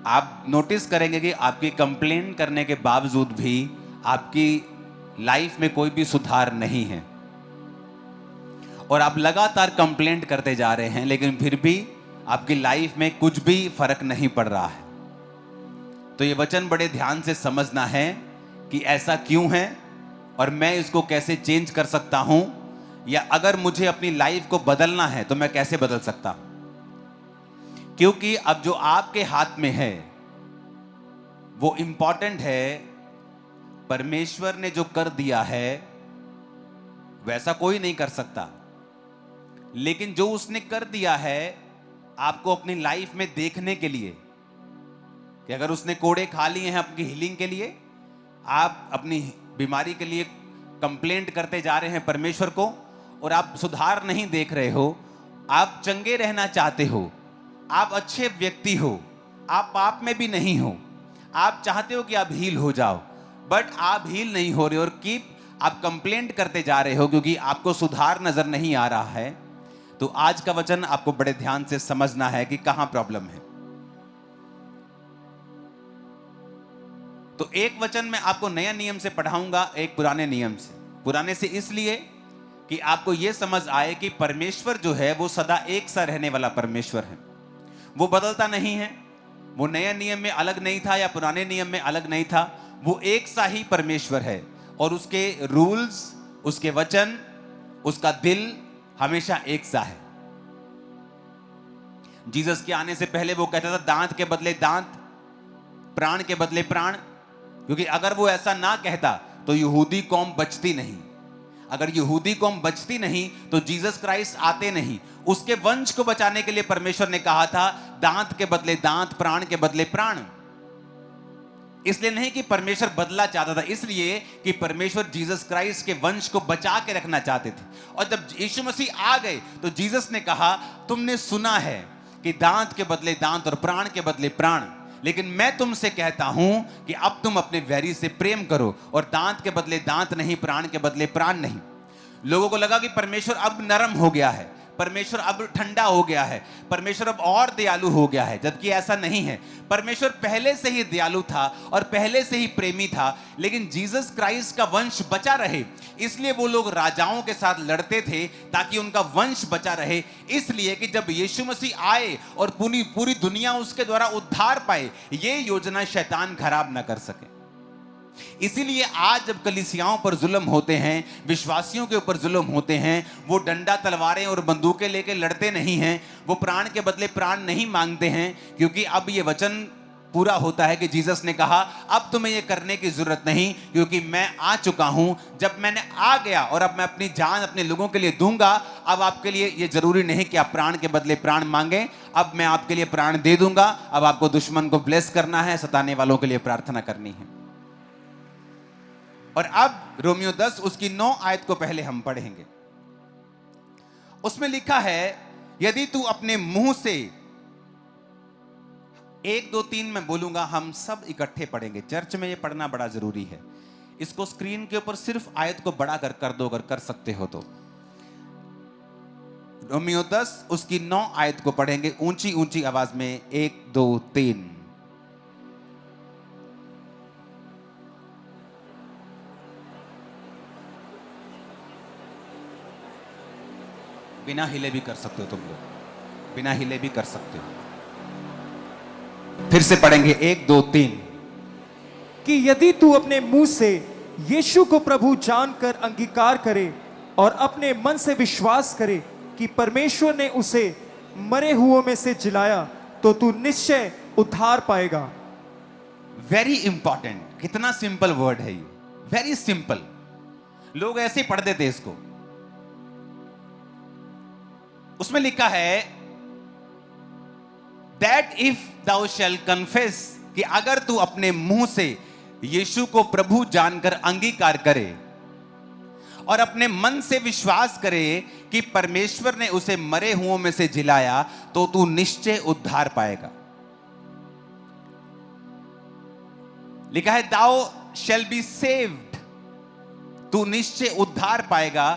आप नोटिस करेंगे कि आपकी कंप्लेन करने के बावजूद भी आपकी लाइफ में कोई भी सुधार नहीं है, और आप लगातार कंप्लेंट करते जा रहे हैं, लेकिन फिर भी आपकी लाइफ में कुछ भी फर्क नहीं पड़ रहा है। तो ये वचन बड़े ध्यान से समझना है कि ऐसा क्यों है और मैं इसको कैसे चेंज कर सकता हूं, या अगर मुझे अपनी लाइफ को बदलना है तो मैं कैसे बदल सकता हूं। क्योंकि अब जो आपके हाथ में है वो इंपॉर्टेंट है। परमेश्वर ने जो कर दिया है वैसा कोई नहीं कर सकता, लेकिन जो उसने कर दिया है आपको अपनी लाइफ में देखने के लिए, कि अगर उसने कोड़े खा लिए हैं आपकी हीलिंग के लिए, आप अपनी बीमारी के लिए कंप्लेंट करते जा रहे हैं परमेश्वर को और आप सुधार नहीं देख रहे हो, आप चंगे रहना चाहते हो, आप अच्छे व्यक्ति हो, आप पाप में भी नहीं हो, आप चाहते हो कि आप हील हो जाओ, बट आप हील नहीं हो रहे और आप कंप्लेंट करते जा रहे हो क्योंकि आपको सुधार नजर नहीं आ रहा है। तो आज का वचन आपको बड़े ध्यान से समझना है कि कहां प्रॉब्लम है। तो एक वचन मैं आपको नया नियम से पढ़ाऊंगा, एक पुराने नियम से। पुराने से इसलिए कि आपको यह समझ आए कि परमेश्वर जो है वो सदा एक सा रहने वाला परमेश्वर है, वो बदलता नहीं है। वो नया नियम में अलग नहीं था या पुराने नियम में अलग नहीं था, वो एक सा ही परमेश्वर है और उसके रूल्स, उसके वचन, उसका दिल हमेशा एक सा है। जीसस के आने से पहले वो कहता था दांत के बदले दांत, प्राण के बदले प्राण, क्योंकि अगर वो ऐसा ना कहता तो यहूदी कौम बचती नहीं। अगर यहूदी कौम बचती नहीं तो जीसस क्राइस्ट आते नहीं। उसके वंश को बचाने के लिए परमेश्वर ने कहा था दांत के बदले दांत, प्राण के बदले प्राण। इसलिए नहीं कि परमेश्वर बदला चाहता था, इसलिए कि परमेश्वर जीसस क्राइस्ट के वंश को बचा के रखना चाहते थे। और जब यीशु मसीह आ गए तो जीसस ने कहा तुमने सुना है कि दांत के बदले दांत और प्राण के बदले प्राण, लेकिन मैं तुमसे कहता हूं कि अब तुम अपने वैरी से प्रेम करो, और दांत के बदले दांत नहीं, प्राण के बदले प्राण नहीं। लोगों को लगा कि परमेश्वर अब नरम हो गया है, परमेश्वर अब ठंडा हो गया है, परमेश्वर अब और दयालु हो गया है, जबकि ऐसा नहीं है। परमेश्वर पहले से ही दयालु था और पहले से ही प्रेमी था, लेकिन जीसस क्राइस्ट का वंश बचा रहे इसलिए वो लोग राजाओं के साथ लड़ते थे ताकि उनका वंश बचा रहे। इसलिए कि जब यीशु मसीह आए और पूरी दुनिया उसके द्वारा उद्धार पाए, ये योजना शैतान खराब ना कर सके। इसीलिए आज जब कलीसियाओं पर जुल्म होते हैं, विश्वासियों के ऊपर जुल्म होते हैं, वो डंडा, तलवारें और बंदूकें लेके लड़ते नहीं हैं, वो प्राण के बदले प्राण नहीं मांगते हैं, क्योंकि अब ये वचन पूरा होता है कि जीसस ने कहा अब तुम्हें ये करने की जरूरत नहीं, क्योंकि मैं आ चुका हूं। जब मैंने आ गया और अब मैं अपनी जान अपने लोगों के लिए दूंगा, अब आपके लिए ये जरूरी नहीं कि आप प्राण के बदले प्राण मांगे, अब मैं आपके लिए प्राण दे दूंगा। अब आपको दुश्मन को ब्लेस करना है, सताने वालों के लिए प्रार्थना करनी है। और अब रोमियो 10 उसकी 9 आयत को पहले हम पढ़ेंगे। उसमें लिखा है यदि तू अपने मुंह से, 1 2 3 मैं बोलूंगा, हम सब इकट्ठे पढ़ेंगे। चर्च में ये पढ़ना बड़ा जरूरी है। इसको स्क्रीन के ऊपर सिर्फ आयत को बड़ा कर दो अगर कर सकते हो तो। रोमियो 10 उसकी 9 आयत को पढ़ेंगे ऊंची ऊंची आवाज में। 1 2 3। बिना हिले भी कर सकते हो तुम लोग, बिना हिले भी कर सकते हो। फिर से पढ़ेंगे 1 2 3। कि यदि तू अपने मुंह से यीशु को प्रभु जानकर अंगीकार करे और अपने मन से विश्वास करे कि परमेश्वर ने उसे मरे हुओं में से जिलाया, तो तू निश्चय उद्धार पाएगा। वेरी इंपॉर्टेंट, कितना सिंपल वर्ड है ये, वेरी सिंपल। लोग ऐसे पढ़ देते इसको। उसमें लिखा है that if thou shall confess, कि अगर तू अपने मुंह से यीशु को प्रभु जानकर अंगीकार करे और अपने मन से विश्वास करे कि परमेश्वर ने उसे मरे हुओं में से जिलाया, तो तू निश्चय उद्धार पाएगा। लिखा है thou shall be saved, तू निश्चय उद्धार पाएगा।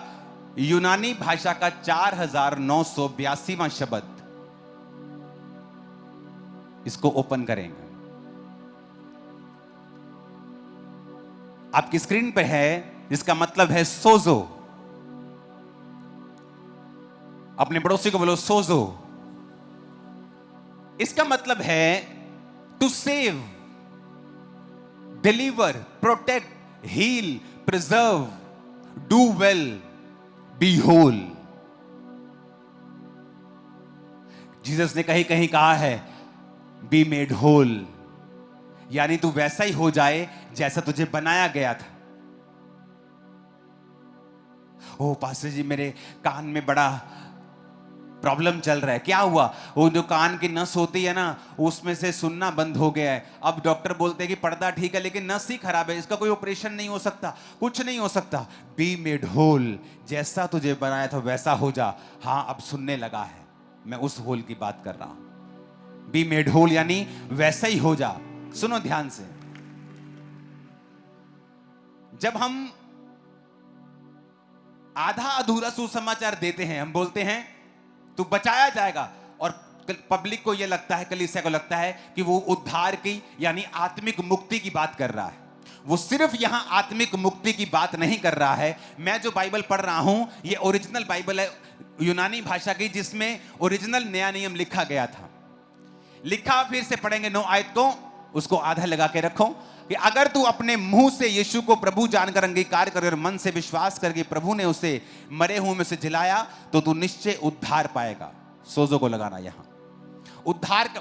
यूनानी भाषा का 4982वां शब्द, इसको ओपन करेंगे। आपकी स्क्रीन पे है, जिसका मतलब है सोजो। अपने पड़ोसी को बोलो सोजो। इसका मतलब है to save, deliver, protect, heal, preserve, do well, be whole. Jesus ने कहीं कहीं कहा है बी मेड होल, यानी तू वैसा ही हो जाए जैसा तुझे बनाया गया था। ओ पास्टर जी, मेरे कान में बड़ा प्रॉब्लम चल रहा है। क्या हुआ? वो जो कान की नस होती है ना, उसमें से सुनना बंद हो गया है। अब डॉक्टर बोलते हैं कि पर्दा ठीक है लेकिन नस ही खराब है, इसका कोई ऑपरेशन नहीं हो सकता, कुछ नहीं हो सकता। बी मेड होल, जैसा तुझे बनाया था वैसा हो जा। हाँ, अब सुनने लगा है, मैं उस होल की बात कर रहा हूं। बी मेड होल यानी वैसा ही हो जा। सुनो ध्यान से, जब हम आधा अधूरा सुसमाचार देते हैं, हम बोलते हैं तू बचाया जाएगा, और पब्लिक को यह लगता है, कलीसिया को लगता है कि वो उद्धार की यानी आत्मिक मुक्ति की बात कर रहा है। वो सिर्फ यहां आत्मिक मुक्ति की बात नहीं कर रहा है। मैं जो बाइबल पढ़ रहा हूं, ये ओरिजिनल बाइबल है, यूनानी भाषा की, जिसमें ओरिजिनल नया नियम लिखा गया था। लिखा फिर से पढ़ेंगे 9 आयत को, उसको आधा लगा के रखो कि अगर तू अपने मुंह से यीशु को प्रभु जानकर अंगीकार कर और मन से विश्वास करके प्रभु ने उसे मरे हुए में से जिलाया, तो तू निश्चय उद्धार पाएगा। सोजो को लगाना यहां उद्धार का,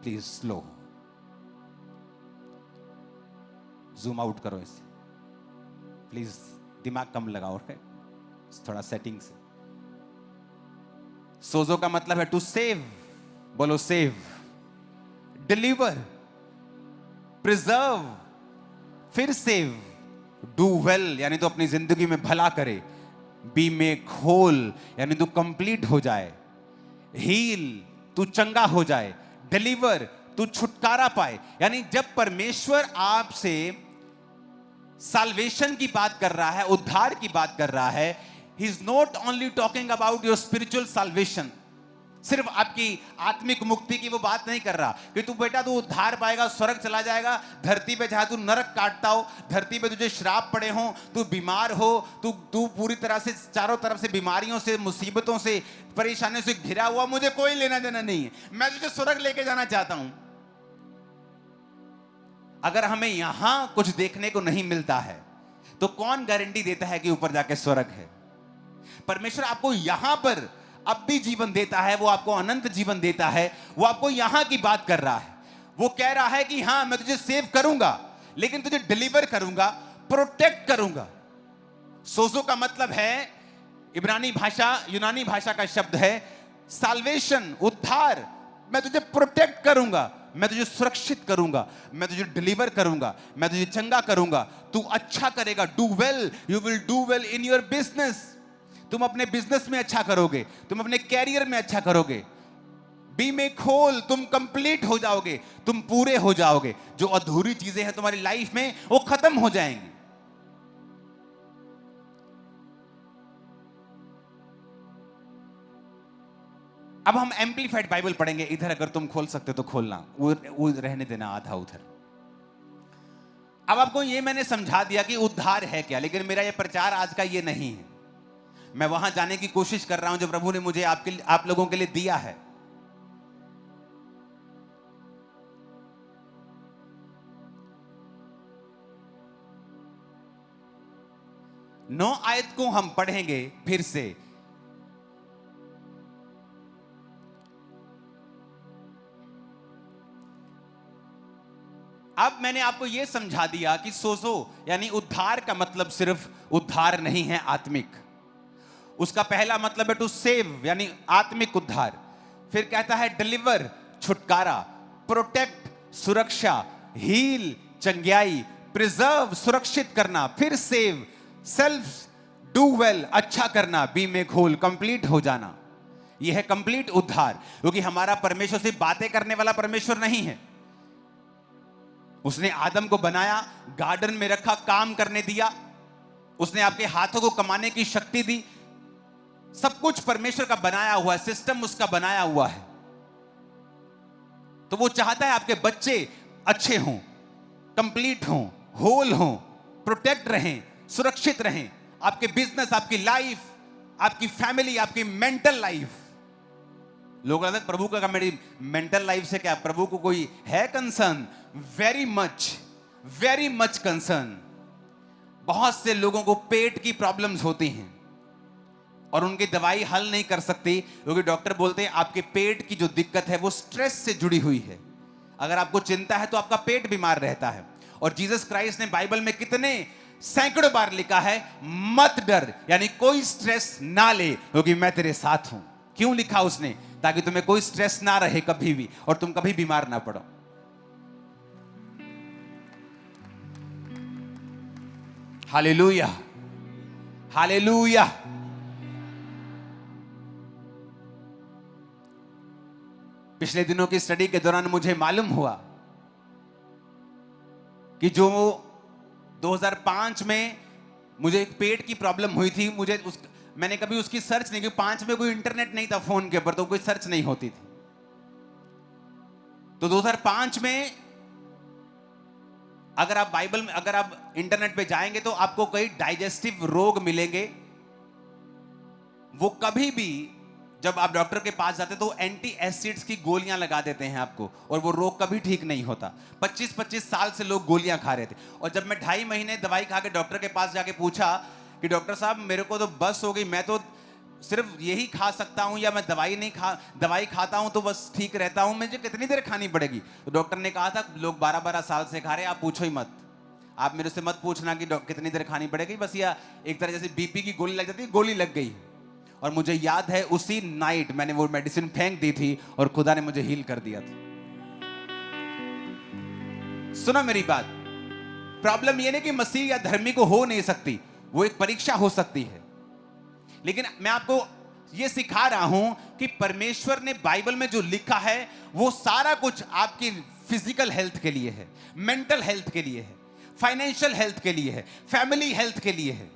प्लीज स्लो, जूम आउट करो इसे, प्लीज दिमाग कम लगाओ, थोड़ा सेटिंग से। सोजो का मतलब है टू सेव, बोलो सेव, डिलीवर, प्रिजर्व, फिर सेव, डू वेल यानी तो अपनी जिंदगी में भला करे, बी मेक होल यानी तू कंप्लीट हो जाए, हील तू चंगा हो जाए, डिलीवर तू छुटकारा पाए। यानी जब परमेश्वर आपसे साल्वेशन की बात कर रहा है, उद्धार की बात कर रहा है, he is not only talking about your spiritual salvation, सिर्फ आपकी आत्मिक मुक्ति की वो बात नहीं कर रहा कि तू बेटा तू उद्धार पाएगा, स्वर्ग चला जाएगा। धरती पे जहां तू नरक काटता हो, धरती पे तुझे श्राप पड़े हो, तू बीमार हो, तू पूरी तरह से चारों तरफ से बीमारियों से, मुसीबतों से, परेशानियों से घिरा हुआ, मुझे कोई लेना देना नहीं है, मैं तुझे स्वर्ग लेके जाना चाहता हूं। अगर हमें यहां कुछ देखने को नहीं मिलता है तो कौन गारंटी देता है कि ऊपर जाके स्वर्ग है? परमेश्वर आपको यहां पर अब भी जीवन देता है, वो आपको अनंत जीवन देता है, वो आपको यहां की बात कर रहा है। वो कह रहा है कि हां मैं तुझे सेव करूंगा, लेकिन तुझे डिलीवर करूंगा, प्रोटेक्ट करूंगा। सोजो का मतलब है इब्रानी भाषा, यूनानी भाषा का शब्द है साल्वेशन, उद्धार। मैं तुझे प्रोटेक्ट करूंगा, मैं तुझे सुरक्षित करूंगा, मैं तुझे डिलीवर करूंगा, मैं तुझे चंगा करूंगा, तू अच्छा करेगा। Do well, you will do well in your business, तुम अपने बिजनेस में अच्छा करोगे, तुम अपने कैरियर में अच्छा करोगे। बी मेक होल, तुम कंप्लीट हो जाओगे, तुम पूरे हो जाओगे। जो अधूरी चीजें हैं तुम्हारी लाइफ में वो खत्म हो जाएंगी। अब हम एम्पलीफाइड बाइबल पढ़ेंगे। इधर अगर तुम खोल सकते तो खोलना, वो रहने देना आधा उधर। अब आपको ये मैंने समझा दिया कि उद्धार है क्या, लेकिन मेरा ये प्रचार आज का ये नहीं है। मैं वहां जाने की कोशिश कर रहा हूं जो प्रभु ने मुझे आप लोगों के लिए दिया है। नौ आयत को हम पढ़ेंगे फिर से। अब मैंने आपको यह समझा दिया कि सोजो यानी उद्धार का मतलब सिर्फ उद्धार नहीं है आत्मिक। उसका पहला मतलब है टू सेव यानी आत्मिक उद्धार। फिर कहता है डिलीवर छुटकारा, प्रोटेक्ट सुरक्षा, हील चंगियाई, प्रिजर्व सुरक्षित करना, फिर सेव सेल्फ डू वेल अच्छा करना, बी मेक होल कंप्लीट हो जाना। यह है कंप्लीट उद्धार। क्योंकि हमारा परमेश्वर सिर्फ बातें करने वाला परमेश्वर नहीं है। उसने आदम को बनाया, गार्डन में रखा, काम करने दिया, उसने आपके हाथों को कमाने की शक्ति दी। सब कुछ परमेश्वर का बनाया हुआ है, सिस्टम उसका बनाया हुआ है। तो वो चाहता है आपके बच्चे अच्छे हों, कंप्लीट हों, होल हों, प्रोटेक्ट रहें, सुरक्षित रहें, आपके बिजनेस, आपकी लाइफ, आपकी फैमिली, आपकी मेंटल लाइफ। लोग कहते हैं प्रभु का मेरी मेंटल लाइफ से क्या, प्रभु को कोई है कंसर्न? Very much concern. बहुत से लोगों को पेट की प्रॉब्लम्स होती हैं और उनकी दवाई हल नहीं कर सकती, क्योंकि डॉक्टर बोलते हैं आपके पेट की जो दिक्कत है वो स्ट्रेस से जुड़ी हुई है। अगर आपको चिंता है तो आपका पेट बीमार रहता है। और जीसस क्राइस्ट ने बाइबल में कितने सैकड़ों बार लिखा है, मत डर, यानी कोई स्ट्रेस ना ले, क्योंकि मैं तेरे साथ हूं। क्यों लिखा उसने? ताकि तुम्हें कोई स्ट्रेस ना रहे कभी भी और तुम कभी बीमार ना पड़ो। Hallelujah, hallelujah. पिछले दिनों की स्टडी के दौरान मुझे मालूम हुआ कि जो 2005 में मुझे एक पेट की प्रॉब्लम हुई थी, मैंने कभी उसकी सर्च नहीं की। 5 में कोई इंटरनेट नहीं था फोन के ऊपर, तो कोई सर्च नहीं होती थी। तो 2005 में अगर आप बाइबल में, अगर आप इंटरनेट पे जाएंगे तो आपको कई डाइजेस्टिव रोग मिलेंगे। वो कभी भी जब आप डॉक्टर के पास जाते तो एंटी एसिड्स की गोलियां लगा देते हैं आपको, और वो रोग कभी ठीक नहीं होता। 25-25 साल से लोग गोलियां खा रहे थे। और जब मैं 2.5 महीने दवाई खा के डॉक्टर के पास जाके पूछा कि डॉक्टर साहब मेरे को तो बस हो गई, मैं तो सिर्फ यही खा सकता हूं, या मैं दवाई खाता हूं तो बस ठीक रहता हूं, मुझे कितनी देर खानी पड़ेगी? तो डॉक्टर ने कहा था लोग 12-12 साल से खा रहे हैं, आप पूछो ही मत। आप मेरे से मत पूछना कि कितनी देर खानी पड़ेगी, बस या एक तरह जैसे बीपी की गोली लग जाती है, गोली लग गई। और मुझे याद है उसी नाइट मैंने वो मेडिसिन फेंक दी थी और खुदा ने मुझे हील कर दिया था। सुनो मेरी बात, प्रॉब्लम ये नहीं कि मसीह या धर्मी को हो नहीं सकती, वो एक परीक्षा हो सकती है। लेकिन मैं आपको ये सिखा रहा हूं कि परमेश्वर ने बाइबल में जो लिखा है वो सारा कुछ आपकी फिजिकल हेल्थ के लिए है, मेंटल हेल्थ के लिए है, फाइनेंशियल हेल्थ के लिए है, फैमिली हेल्थ के लिए है।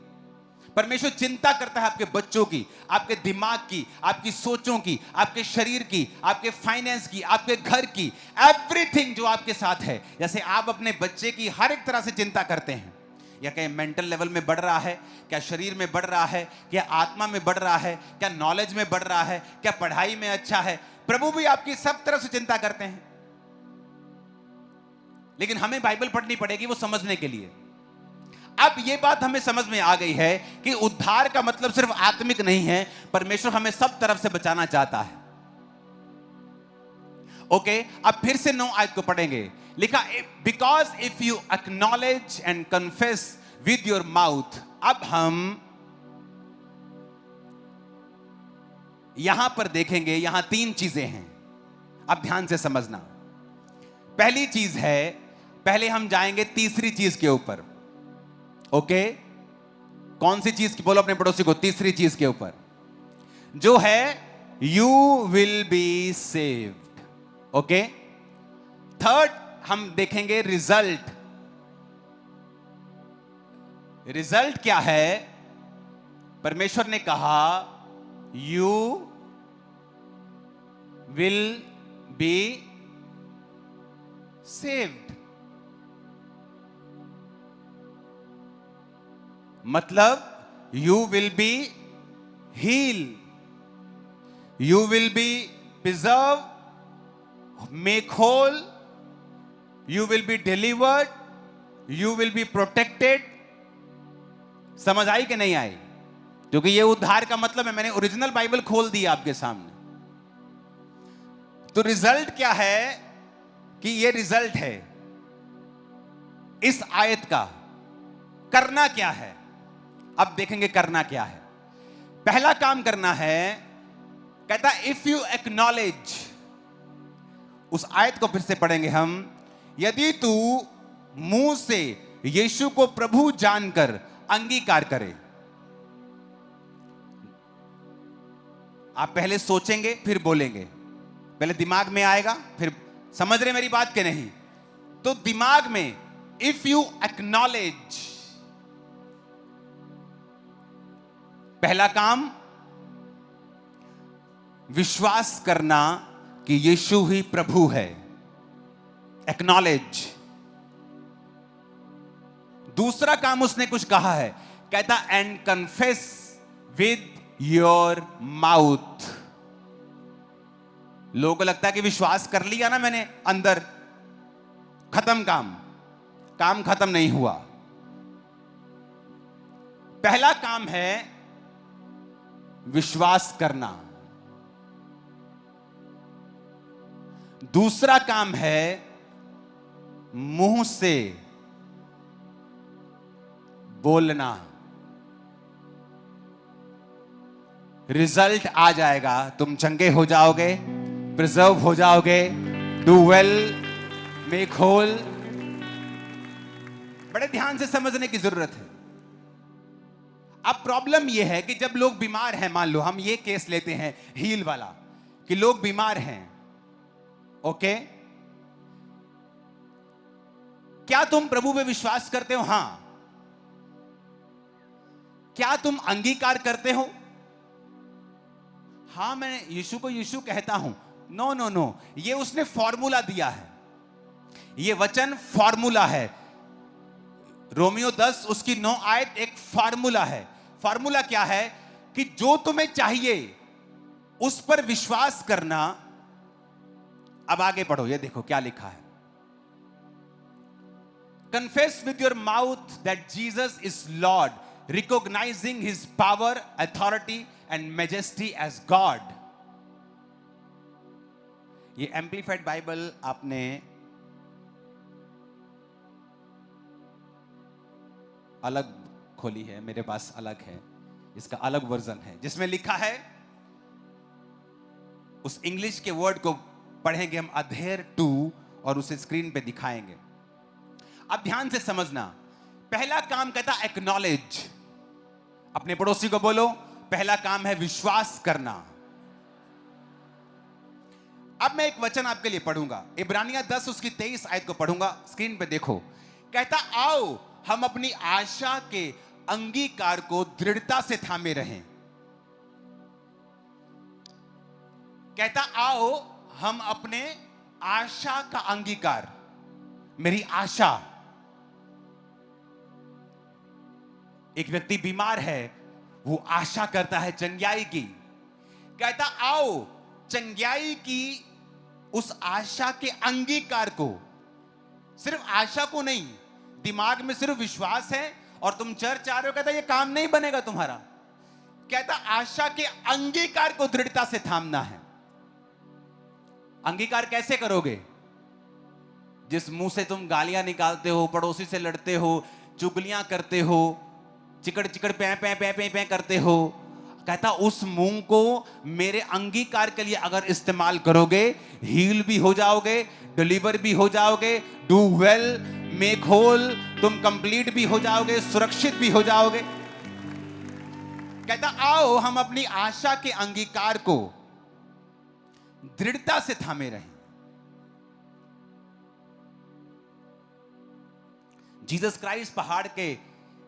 परमेश्वर चिंता करता है आपके बच्चों की, आपके दिमाग की, आपकी सोचों की, आपके शरीर की, आपके फाइनेंस की, आपके घर की, एवरीथिंग जो आपके साथ है। जैसे आप अपने बच्चे की हर एक तरह से चिंता करते हैं, या कहीं मेंटल लेवल में बढ़ रहा है, क्या शरीर में बढ़ रहा है, क्या आत्मा में बढ़ रहा है, क्या नॉलेज में बढ़ रहा है, क्या पढ़ाई में अच्छा है, प्रभु भी आपकी सब तरफ से चिंता करते हैं। लेकिन हमें बाइबल पढ़नी पड़ेगी वो समझने के लिए। अब ये बात हमें समझ में आ गई है कि उद्धार का मतलब सिर्फ आत्मिक नहीं है, परमेश्वर हमें सब तरफ से बचाना चाहता है। ओके, अब फिर से 9 आयत को पढ़ेंगे। लिखा, because if you acknowledge and confess with your mouth. अब हम यहां पर देखेंगे, यहां 3 चीजें हैं, अब ध्यान से समझना। पहली चीज है, पहले हम जाएंगे तीसरी चीज के ऊपर। ओके, कौन सी चीज की? बोलो अपने पड़ोसी को, तीसरी चीज के ऊपर जो है you will be saved. Okay, third हम देखेंगे रिजल्ट। रिजल्ट क्या है? परमेश्वर ने कहा यू विल बी सेव्ड, मतलब you will be heal, you will be preserve, make whole, you will be delivered, you will be protected. समझ आई कि नहीं आई? क्योंकि ये उद्धार का मतलब है। मैंने ओरिजिनल बाइबल खोल दी आपके सामने। तो रिजल्ट क्या है कि ये रिजल्ट है इस आयत का। करना क्या है? अब देखेंगे करना क्या है। पहला काम करना है, कहता इफ यू एक्नॉलेज, उस आयत को फिर से पढ़ेंगे हम। यदि तू मुंह से यीशु को प्रभु जानकर अंगीकार करे। आप पहले सोचेंगे फिर बोलेंगे, पहले दिमाग में आएगा फिर, समझ रहे मेरी बात के नहीं? तो दिमाग में इफ यू एक्नॉलेज, पहला काम विश्वास करना कि यीशु ही प्रभु है। एक्नॉलेज। दूसरा काम उसने कुछ कहा है, कहता and confess with your mouth. लोगों को लगता है कि विश्वास कर लिया ना मैंने अंदर, खत्म काम खत्म नहीं हुआ। पहला काम है विश्वास करना, दूसरा काम है मुंह से बोलना। रिजल्ट आ जाएगा, तुम चंगे हो जाओगे, प्रिजर्व हो जाओगे, डू वेल, मेक होल। बड़े ध्यान से समझने की जरूरत है। अब प्रॉब्लम यह है कि जब लोग बीमार हैं, मान लो हम ये केस लेते हैं हील वाला, कि लोग बीमार हैं, ओके, क्या तुम प्रभु पे विश्वास करते हो? हां। क्या तुम अंगीकार करते हो? हां, मैं यीशु को यीशु कहता हूं। नो नो नो, ये उसने फॉर्मूला दिया है, ये वचन फॉर्मूला है। रोमियो 10 उसकी 9 आयत एक फॉर्मूला है। फॉर्मूला क्या है? कि जो तुम्हें चाहिए उस पर विश्वास करना। अब आगे पढ़ो, ये देखो क्या लिखा है। Confess with your mouth that Jesus is Lord, recognizing his power, authority and majesty as God. ये एम्प्लीफाइड बाइबल आपने अलग खोली है, मेरे पास अलग है, इसका अलग वर्जन है जिसमें लिखा है, उस इंग्लिश के वर्ड को पढ़ेंगे हम, अधेर टू, और उसे स्क्रीन पे दिखाएंगे। अब ध्यान से समझना। पहला काम कहता एक्नॉलेज। अपने पड़ोसी को बोलो, पहला काम है विश्वास करना। अब मैं एक वचन आपके लिए पढ़ूंगा, इब्रानिया 10 उसकी 23 आयत को पढ़ूंगा, स्क्रीन पे देखो। कहता आओ हम अपनी आशा के अंगीकार को दृढ़ता से थामे रहें। कहता आओ हम अपने आशा का अंगीकार, मेरी आशा। एक व्यक्ति बीमार है, वो आशा करता है चंगाई की। कहता आओ चंगाई की उस आशा के अंगीकार को, सिर्फ आशा को नहीं, दिमाग में सिर्फ विश्वास है और तुम चर्च आ रहे हो, कहता ये काम नहीं बनेगा तुम्हारा। कहता आशा के अंगीकार को दृढ़ता से थामना है। अंगीकार कैसे करोगे? जिस मुंह से तुम गालियां निकालते हो, पड़ोसी से लड़ते हो, चुगलियां करते हो, चिकड़ चिकड़ पै पै पै पै पै करते हो, कहता उस मुंह को मेरे अंगीकार के लिए अगर इस्तेमाल करोगे, हील भी हो जाओगे, डिलीवर भी हो जाओगे, डू वेल, मेक होल, तुम कंप्लीट भी हो जाओगे, सुरक्षित भी हो जाओगे। कहता आओ हम अपनी आशा के अंगीकार को दृढ़ता से थामे रहें। जीसस क्राइस्ट पहाड़ के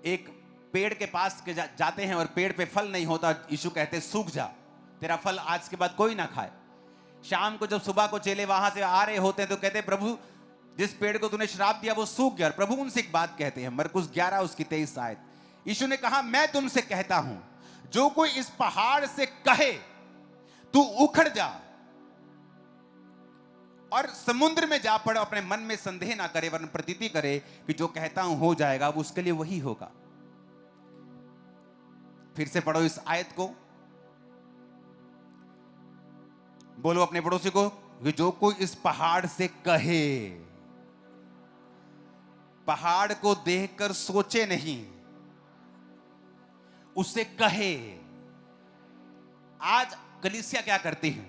एक पेड़ के पास के जाते हैं और पेड़ पे फल नहीं होता। यीशु कहते सूख जा, तेरा फल आज के बाद कोई ना खाए। शाम को जब सुबह को चेले वहां से आ रहे होते हैं तो कहते प्रभु जिस पेड़ को तूने श्राप दिया वो सूख गया। प्रभु उनसे एक बात कहते हैं, मरकुस 11 उसकी 23 आयत। यीशु ने कहा मैं तुमसे कहता हूं, जो कोई इस पहाड़ से कहे तू उखड़ जा और समुद्र में जा पड़, अपने मन में संदेह ना करे वरन प्रतीति करे कि जो कहता हूं हो जाएगा, वो उसके लिए वही होगा। फिर से पढ़ो इस आयत को, बोलो अपने पड़ोसी को कि जो कोई इस पहाड़ से कहे, पहाड़ को देखकर सोचे नहीं, उससे कहे। आज कलीसिया क्या करती है?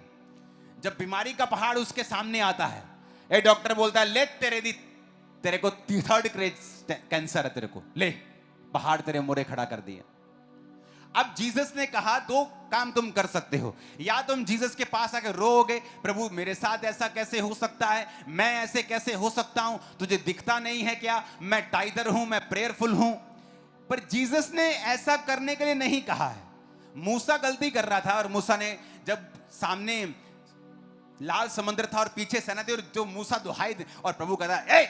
जब बीमारी का पहाड़ उसके सामने आता है, ए डॉक्टर बोलता है ले तेरे को 3rd स्टेज कैंसर है, तेरे को ले, पहाड़ तेरे मोरे खड़ा कर दिया। अब जीसस ने कहा दो काम तुम कर सकते हो, या तुम जीसस के पास आकर रोओगे, प्रभु मेरे साथ ऐसा कैसे हो सकता है, मैं ऐसे कैसे हो सकता हूं, तुझे दिखता नहीं है क्या, मैं टाइगर हूं, मैं प्रेयरफुल हूं। पर जीसस ने ऐसा करने के लिए नहीं कहा है। मूसा गलती कर रहा था और मूसा ने जब सामने लाल समुद्र था और पीछे सेना थी और जो मूसा दुहाई दे, और प्रभु कहता ए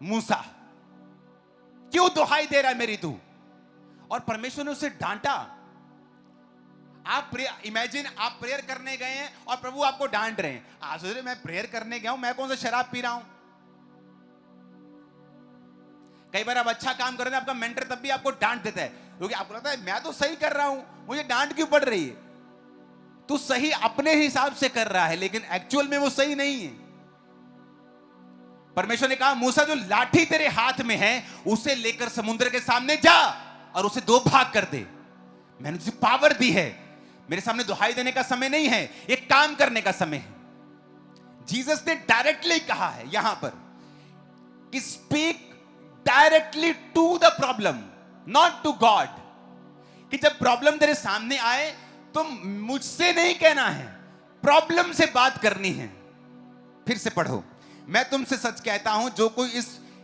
मूसा क्यों दुहाई दे रहा है मेरी तू? और परमेश्वर ने उसे डांटा। आप इमेजिन, आप प्रेयर करने गए हैं और प्रभु आपको डांट रहे हैं। आप सोच रहे मैं प्रेयर करने गया हूं, मैं कौन सा शराब पी रहा हूं? कई बार आप अच्छा काम कर रहे हैं, आपका मेंटर तब भी आपको डांट देता है, क्योंकि आपको लगता है मैं तो सही कर रहा हूं, मुझे डांट क्यों पड़ रही है? तू सही अपने हिसाब से कर रहा है, लेकिन एक्चुअल में वो सही नहीं है। परमेश्वर ने कहा, मूसा जो लाठी तेरे हाथ में है उसे लेकर समुद्र के सामने जा और उसे दो भाग कर दे। मैंने तुझे पावर दी है, मेरे सामने दुहाई देने का समय नहीं है, एक काम करने का समय है। जीसस ने डायरेक्टली कहा है यहां पर कि speak directly to the problem, not to God. कि जब प्रॉब्लम तेरे सामने आए तो मुझसे नहीं कहना है, प्रॉब्लम से बात करनी है। फिर से पढ़ो, मैं तुमसे सच कहता हूं, जो कोई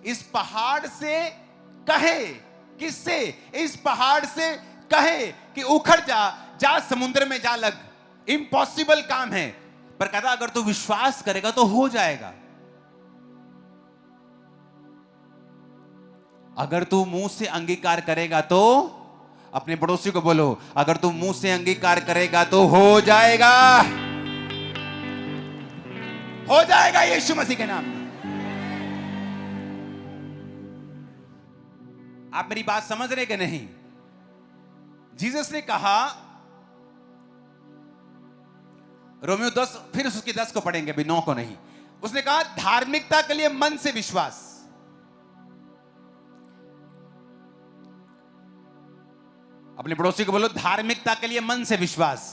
इस पहाड़ से कहे, किससे? इस पहाड़ से कहे कि उखड़ जा समुद्र में जा लग, इम्पॉसिबल काम है, पर कहता अगर तू विश्वास करेगा तो हो जाएगा। अगर तू मुंह से अंगीकार करेगा तो, अपने पड़ोसी को बोलो, अगर तू मुंह से अंगीकार करेगा तो हो जाएगा, हो जाएगा यीशु मसीह के नाम में। आप मेरी बात समझ रहे कि नहीं? जीसस ने कहा, रोमियो 10, फिर उसकी 10 को पढ़ेंगे, अभी 9 को नहीं। उसने कहा धार्मिकता के लिए मन से विश्वास। अपने पड़ोसी को बोलो, धार्मिकता के लिए मन से विश्वास।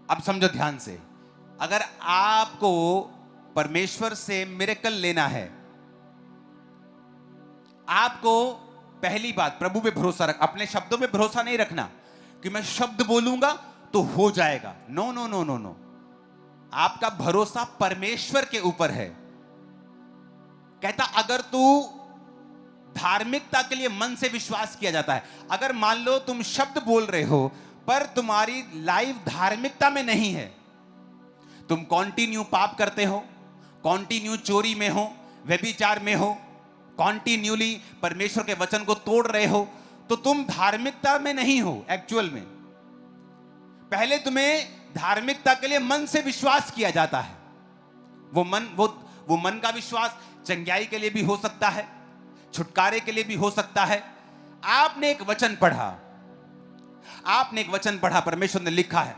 अब समझो ध्यान से, अगर आपको परमेश्वर से मिरेकल लेना है, आपको पहली बात प्रभु पे भरोसा रख, अपने शब्दों पे भरोसा नहीं रखना कि मैं शब्द बोलूंगा तो हो जाएगा। No no no no no, आपका भरोसा परमेश्वर के ऊपर है। कहता अगर तू, धार्मिकता के लिए मन से विश्वास किया जाता है। अगर मान लो तुम शब्द बोल रहे हो पर तुम्हारी लाइफ धार्मिकता में नहीं है, तुम कॉन्टिन्यू पाप करते हो, कॉन्टिन्यू चोरी में हो, व्यभिचार में हो, कॉन्टिन्यूली परमेश्वर के वचन को तोड़ रहे हो, तो तुम धार्मिकता में नहीं हो एक्चुअल में। पहले तुम्हें धार्मिकता के लिए मन से विश्वास किया जाता है। वो मन का विश्वास चंगाई के लिए भी हो सकता है, छुटकारे के लिए भी हो सकता है। आपने एक वचन पढ़ा, परमेश्वर ने लिखा है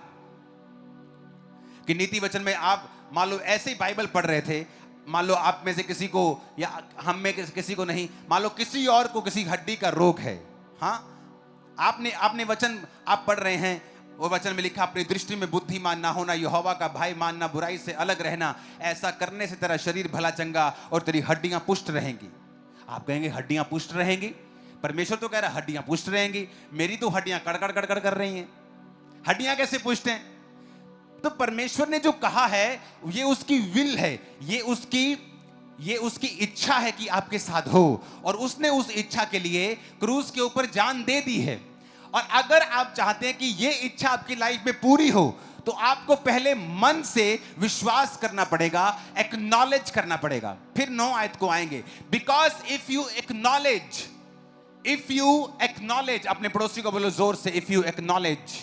कि नीति वचन में आप मान लो ऐसे ही बाइबल पढ़ रहे थे, मान लो आप में से किसी को या हम में किसी को नहीं, मान लो किसी और को किसी हड्डी का रोग है, हाँ, आपने वचन आप पढ़ रहे हैं, वो वचन में लिखा अपनी दृष्टि में बुद्धिमान ना होना, यहोवा का भय मानना, बुराई से अलग रहना, ऐसा करने से तेरा शरीर भला चंगा और तेरी हड्डियां पुष्ट रहेंगी। आप कहेंगे हड्डियां पुष्ट रहेंगी? परमेश्वर तो कह रहा है हड्डियां पुष्ट रहेंगी। मेरी तो हड्डियां कड़कड़ कड़कड़ कर रही हैं, हड्डियां कैसे पुष्ट हैं? तो परमेश्वर ने जो कहा है ये उसकी विल है, ये उसकी इच्छा है कि आपके साथ हो, और उसने उस इच्छा के लिए क्रूस के ऊपर जान दे दी है। और अगर आप चाहते हैं कि ये इच्छा आपकी लाइफ में पूरी हो, तो आपको पहले मन से विश्वास करना पड़ेगा, एक्नॉलेज करना पड़ेगा। फिर 9 आयत को आएंगे, बिकॉज इफ यू एक्नॉलेज, अपने पड़ोसी को बोलो जोर से, इफ यू एक्नॉलेज।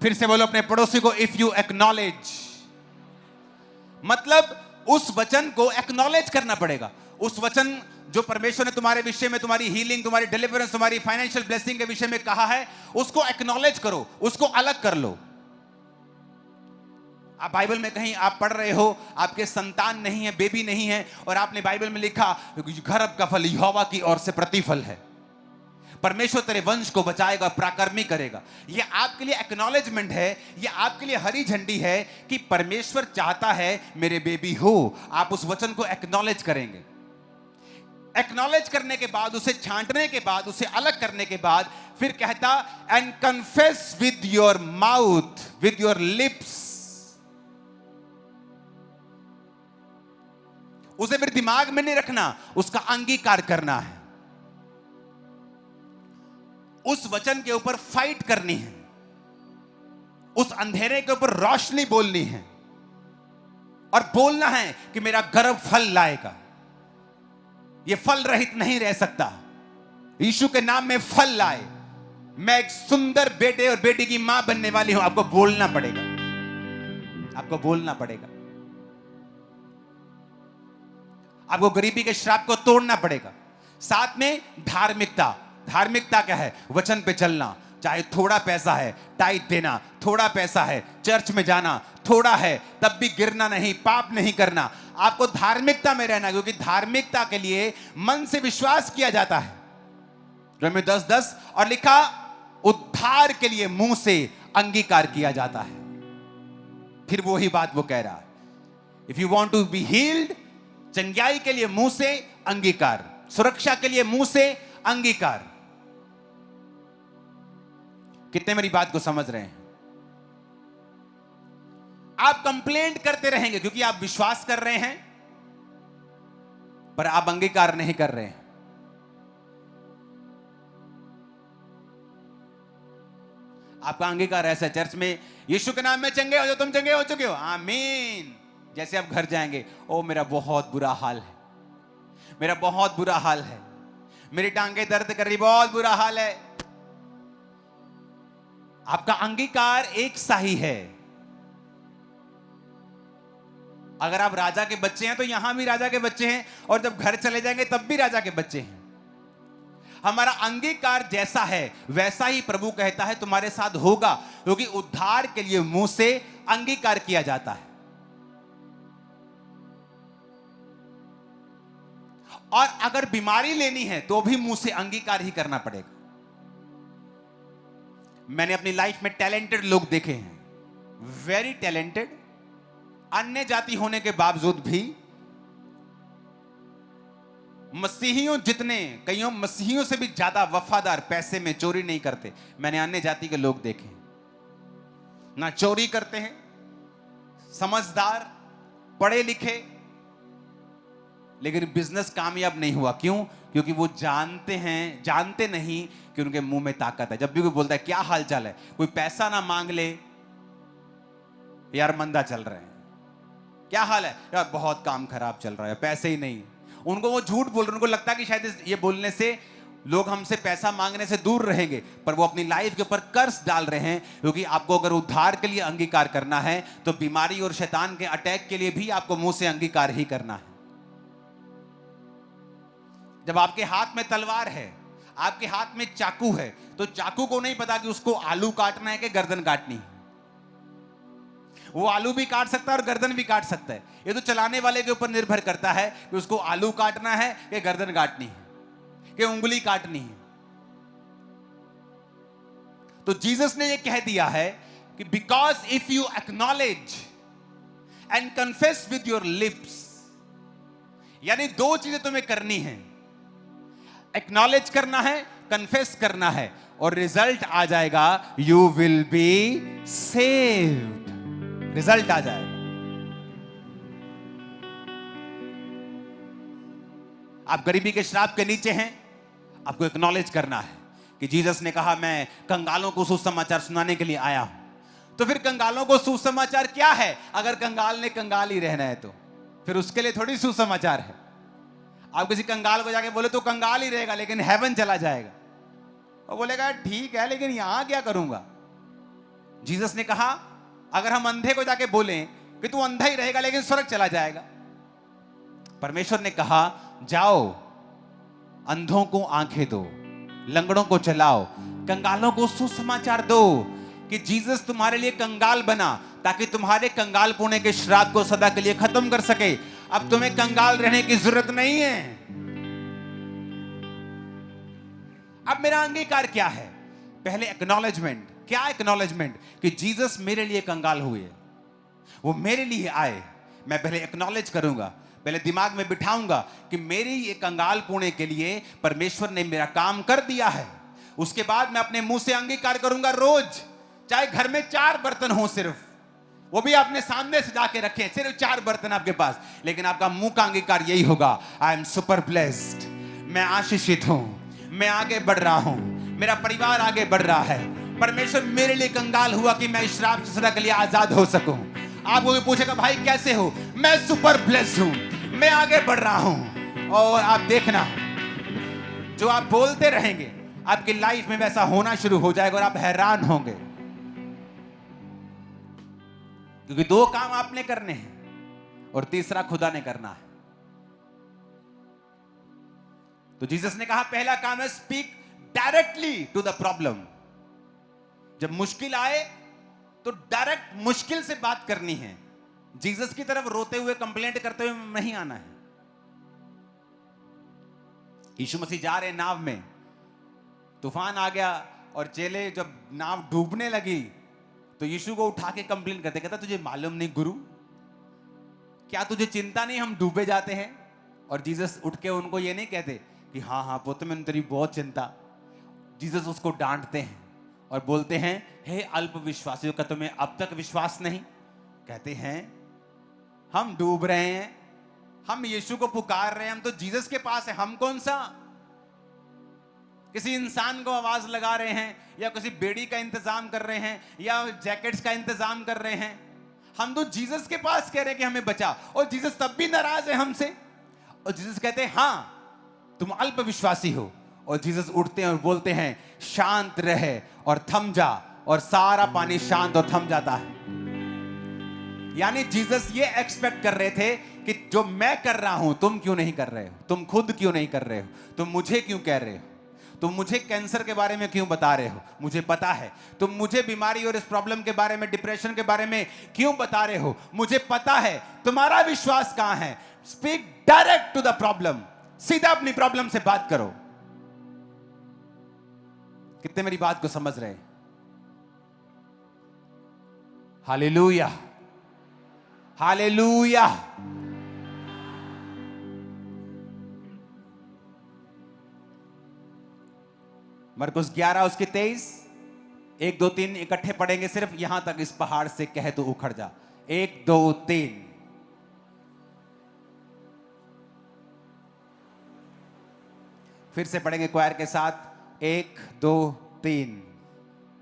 फिर से बोलो अपने पड़ोसी को, इफ यू एक्नॉलेज। मतलब उस वचन को एक्नॉलेज करना पड़ेगा। उस वचन जो परमेश्वर ने तुम्हारे विषय में, तुम्हारी हीलिंग, तुम्हारी डिलीवरेंस, तुम्हारी फाइनेंशियल ब्लेसिंग के विषय में कहा है, उसको एक्नॉलेज करो, उसको अलग कर लो। आप बाइबल में कहीं आप पढ़ रहे हो आपके संतान नहीं है, बेबी नहीं है, और आपने बाइबल में लिखा गर्भ का फल यहोवा की ओर से प्रतिफल है, परमेश्वर तेरे वंश को बचाएगा, पराक्रमी करेगा। यह आपके लिए एक्नॉलेजमेंट है, यह आपके लिए हरी झंडी है कि परमेश्वर चाहता है मेरे बेबी हो। आप उस वचन को एक्नॉलेज करेंगे। एक्नॉलेज करने के बाद, उसे छांटने के बाद, उसे अलग करने के बाद, फिर कहता and confess with your mouth, with your lips. उसे फिर दिमाग में नहीं रखना, उसका अंगीकार करना है। उस वचन के ऊपर फाइट करनी है, उस अंधेरे के ऊपर रोशनी बोलनी है। और बोलना है कि मेरा गर्भ फल लाएगा, ये फल रहित नहीं रह सकता। यीशु के नाम में फल लाए, मैं एक सुंदर बेटे और बेटी की मां बनने वाली हूं। आपको बोलना पड़ेगा, आपको बोलना पड़ेगा, आपको गरीबी के श्राप को तोड़ना पड़ेगा। साथ में धार्मिकता। धार्मिकता क्या है? वचन पे चलना, चाहे थोड़ा पैसा है टाइट देना, थोड़ा पैसा है चर्च में जाना, थोड़ा है तब भी गिरना नहीं, पाप नहीं करना। आपको धार्मिकता में रहना, क्योंकि धार्मिकता के लिए मन से विश्वास किया जाता है। रोमियो 10:10 और लिखा, उद्धार के लिए मुंह से अंगीकार किया जाता है। फिर वही बात वो कह रहा है, if you want to be healed, चंगाई के लिए मुंह से अंगीकार, सुरक्षा के लिए मुंह से अंगीकार। कितने मेरी बात को समझ रहे हैं? आप कंप्लेंट करते रहेंगे क्योंकि आप विश्वास कर रहे हैं पर आप अंगीकार नहीं कर रहे हैं। आपका अंगीकार ऐसा है, चर्च में यीशु के नाम में चंगे हो जाओ, तुम चंगे हो चुके हो, आमीन। जैसे आप घर जाएंगे, ओ मेरा बहुत बुरा हाल है, मेरा बहुत बुरा हाल है, मेरी टांगे दर्द कर रही, बहुत बुरा हाल है। आपका अंगीकार एक सा ही है। अगर आप राजा के बच्चे हैं तो यहां भी राजा के बच्चे हैं, और जब घर चले जाएंगे तब भी राजा के बच्चे हैं। हमारा अंगीकार जैसा है वैसा ही प्रभु कहता है तुम्हारे साथ होगा, क्योंकि उद्धार के लिए मुंह से अंगीकार किया जाता है। और अगर बीमारी लेनी है तो भी मुंह से अंगीकार ही करना पड़ेगा। मैंने अपनी लाइफ में टैलेंटेड लोग देखे हैं, वेरी टैलेंटेड, अन्य जाति होने के बावजूद भी मसीहियों जितने, कईयों मसीहियों से भी ज्यादा वफादार, पैसे में चोरी नहीं करते। मैंने अन्य जाति के लोग देखे, ना चोरी करते हैं, समझदार, पढ़े लिखे, लेकिन बिजनेस कामयाब नहीं हुआ। क्यों? क्योंकि वो जानते नहीं कि उनके मुंह में ताकत है। जब भी कोई बोलता है क्या हाल चाल है, कोई पैसा ना मांग ले, यार मंदा चल रहा है, क्या हाल है यार, बहुत काम खराब चल रहा है, पैसे ही नहीं। उनको वो झूठ बोल रहे, उनको लगता है कि शायद ये बोलने से लोग हमसे पैसा मांगने से दूर रहेंगे, पर वो अपनी लाइफ के ऊपर कर्ज डाल रहे हैं। क्योंकि आपको अगर उद्धार के लिए अंगीकार करना है तो बीमारी और शैतान के अटैक के लिए भी आपको मुंह से अंगीकार ही करना है। जब आपके हाथ में तलवार है, आपके हाथ में चाकू है, तो चाकू को नहीं पता कि उसको आलू काटना है कि गर्दन काटनी है। वो आलू भी काट सकता है और गर्दन भी काट सकता है। ये तो चलाने वाले के ऊपर निर्भर करता है कि उसको आलू काटना है कि गर्दन काटनी है कि उंगली काटनी है। तो जीसस ने ये कह दिया है कि because if you acknowledge and confess with your lips, यानी दो चीजें तुम्हें करनी है, एक्नॉलेज करना है, कन्फेस करना है, और रिजल्ट आ जाएगा, you will be saved. Result आ जाएगा। आप गरीबी के श्राप के नीचे हैं, आपको एक्नॉलेज करना है कि जीसस ने कहा मैं कंगालों को सुसमाचार सुनाने के लिए आया हूं। तो फिर कंगालों को सुसमाचार क्या है? अगर कंगाल ने कंगाल ही रहना है तो फिर उसके लिए थोड़ी सुसमाचार है। आप किसी कंगाल को जाके बोले तो कंगाल ही रहेगा लेकिन हेवन चला जाएगा, और बोलेगा ठीक है लेकिन यहां क्या करूंगा। जीसस ने कहा अगर हम अंधे को जाके बोलें कि तू अंधा ही रहेगा लेकिन स्वर्ग चला जाएगा। परमेश्वर ने कहा जाओ, अंधों को आंखें दो, लंगड़ों को चलाओ, कंगालों को सुसमाचार दो कि जीसस तुम्हारे लिए कंगाल बना ताकि तुम्हारे कंगाल पुणे के श्राप को सदा के लिए खत्म कर सके। अब तुम्हें कंगाल रहने की जरूरत नहीं है। अब मेरा अंगीकार क्या है? पहले एक्नॉलेजमेंट। क्या एक्नॉलेजमेंट? कि जीसस मेरे लिए कंगाल हुए, वो मेरे लिए आए। मैं पहले एक्नॉलेज करूंगा, पहले दिमाग में बिठाऊंगा कि मेरी ये कंगाल पुणे के लिए परमेश्वर ने मेरा काम कर दिया है। उसके बाद मैं अपने मुंह से अंगीकार करूंगा रोज, चाहे घर में 4 बर्तन हो, सिर्फ वो भी आपने सामने सजा के रखे, सिर्फ 4 बर्तन आपके पास, लेकिन आपका मुंह का अंगीकार यही होगा, आई एम सुपर ब्लेस्ड, मैं आशीषित हूं, मैं आगे बढ़ रहा हूं, मेरा परिवार आगे बढ़ रहा है, परमेश्वर मेरे लिए कंगाल हुआ कि मैं श्राप से सदा के लिए आजाद हो सकूं। आपको कोई पूछेगा भाई कैसे हो, मैं सुपर ब्लेस्ड हूं, मैं आगे बढ़ रहा हूं। और आप देखना, जो आप बोलते रहेंगे आपकी लाइफ में वैसा होना शुरू हो जाएगा और आप हैरान होंगे। क्योंकि दो काम आपने करने हैं और तीसरा खुदा ने करना है। तो जीसस ने कहा पहला काम है speak directly to the problem. जब मुश्किल आए तो डायरेक्ट मुश्किल से बात करनी है। जीसस की तरफ रोते हुए कंप्लेंट करते हुए नहीं आना है। यीशु मसीह जा रहे नाव में, तूफान आ गया और चेले जब नाव डूबने लगी तो यीशु को उठा के कंप्लेंट करते, कहता तुझे मालूम नहीं गुरु, क्या तुझे चिंता नहीं हम डूबे जाते हैं? और जीसस उठ के उनको ये नहीं कहते कि हाँ हाँ पुत्र मैंने तेरी बहुत चिंता। जीसस उसको डांटते हैं और बोलते हैं हे अल्प विश्वासियों का तुम्हें अब तक विश्वास नहीं? कहते हैं हम डूब रहे हैं, हम यीशु को पुकार रहे हैं, हम तो जीसस के पास है, हम कौन सा किसी इंसान को आवाज लगा रहे हैं या किसी बेड़ी का इंतजाम कर रहे हैं या जैकेट्स का इंतजाम कर रहे हैं? हम तो जीसस के पास कह रहे हैं कि हमें बचा। और जीसस तब भी नाराज है हमसे। और जीसस कहते हैं हाँ तुम अल्प विश्वासी हो। और जीसस उठते हैं और बोलते हैं शांत रहे और थम जा, और सारा पानी शांत और थम जाता है। यानी जीसस ये एक्सपेक्ट कर रहे थे कि जो मैं कर रहा हूं तुम क्यों नहीं कर रहे हो, तुम खुद क्यों नहीं कर रहे हो, तुम मुझे क्यों कह रहे हो, तुम मुझे कैंसर के बारे में क्यों बता रहे हो, मुझे पता है। तुम मुझे बीमारी और इस प्रॉब्लम के बारे में, डिप्रेशन के बारे में क्यों बता रहे हो, मुझे पता है। तुम्हारा विश्वास कहां है? Speak direct to the problem. सीधा अपनी प्रॉब्लम से बात करो। कितने मेरी बात को समझ रहे हैं? Hallelujah, hallelujah. मरकुस 11 उसके 23, 1 2 3 इकट्ठे पढ़ेंगे सिर्फ यहां तक। इस पहाड़ से कह तो उखड़ जा। 1 2 3। फिर से पढ़ेंगे क्वायर के साथ। 1 2 3।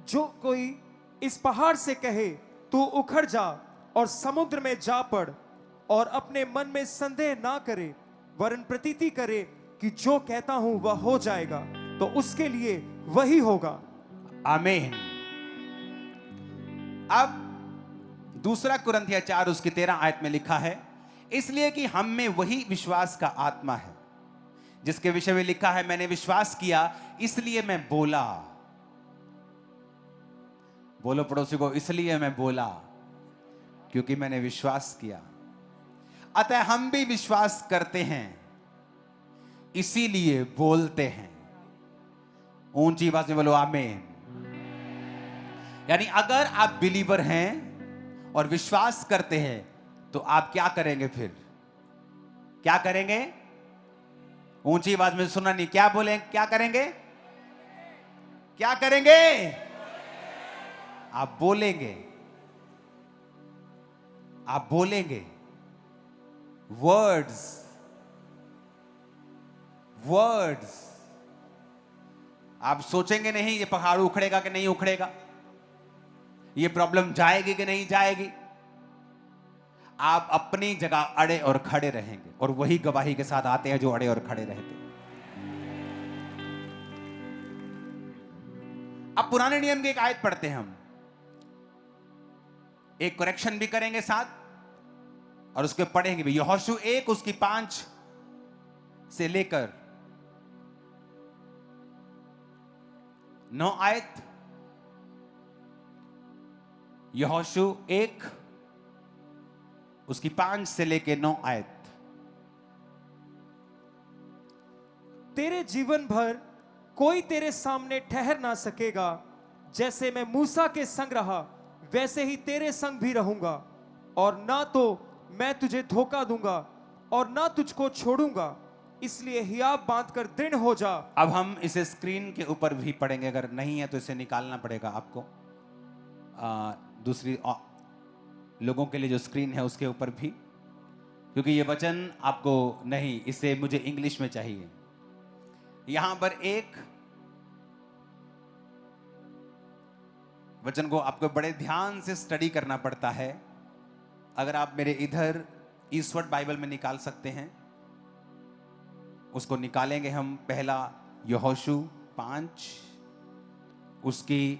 जो कोई इस पहाड़ से कहे तू उखड़ जा और समुद्र में जा पड़, और अपने मन में संदेह ना करे वरन प्रतीति करे कि जो कहता हूं वह हो जाएगा, तो उसके लिए वही होगा। आमीन। अब दूसरा कुरिन्थियों 4 उसकी 13 आयत में लिखा है इसलिए कि हम में वही विश्वास का आत्मा है जिसके विषय में लिखा है मैंने विश्वास किया इसलिए मैं बोला। बोलो पड़ोसी को, इसलिए मैं बोला क्योंकि मैंने विश्वास किया। अतः हम भी विश्वास करते हैं इसीलिए बोलते हैं। ऊंची आवाज में बोलो आमीन। यानी अगर आप बिलीवर हैं और विश्वास करते हैं तो आप क्या करेंगे? फिर क्या करेंगे? ऊंची आवाज में सुना नहीं, क्या बोले? क्या करेंगे? क्या करेंगे? आप बोलेंगे, आप बोलेंगे। Words, words. आप सोचेंगे नहीं ये पहाड़ उखड़ेगा कि नहीं उखड़ेगा, ये प्रॉब्लम जाएगी कि नहीं जाएगी। आप अपनी जगह अड़े और खड़े रहेंगे, और वही गवाही के साथ आते हैं जो अड़े और खड़े रहते हैं। अब पुराने नियम की एक आयत पढ़ते हैं हम, एक करेक्शन भी करेंगे साथ और उसके पढ़ेंगे भी। यहोशू 1 उसकी 5 से लेकर 9 आयत। यहोशू 1 उसकी 5 से लेकर 9 आयत। तेरे जीवन भर कोई तेरे सामने ठहर ना सकेगा, जैसे मैं मूसा के संग रहा वैसे ही तेरे संग भी रहूंगा, और ना तो मैं तुझे धोखा दूंगा और ना तुझको छोड़ूंगा, इसलिए हियाव बांध कर दृढ़ हो जा। अब हम इसे स्क्रीन के ऊपर भी पढ़ेंगे, अगर नहीं है तो इसे निकालना पड़ेगा आपको। दूसरी लोगों के लिए जो स्क्रीन है उसके ऊपर भी, क्योंकि ये वचन आपको नहीं, इसे मुझे इंग्लिश में चाहिए। यहां पर एक वचन को आपको बड़े ध्यान से स्टडी करना पड़ता है। अगर आप मेरे इधर ईस्वर्ड बाइबल में निकाल सकते हैं, उसको निकालेंगे हम। पहला यहोशू 5, उसकी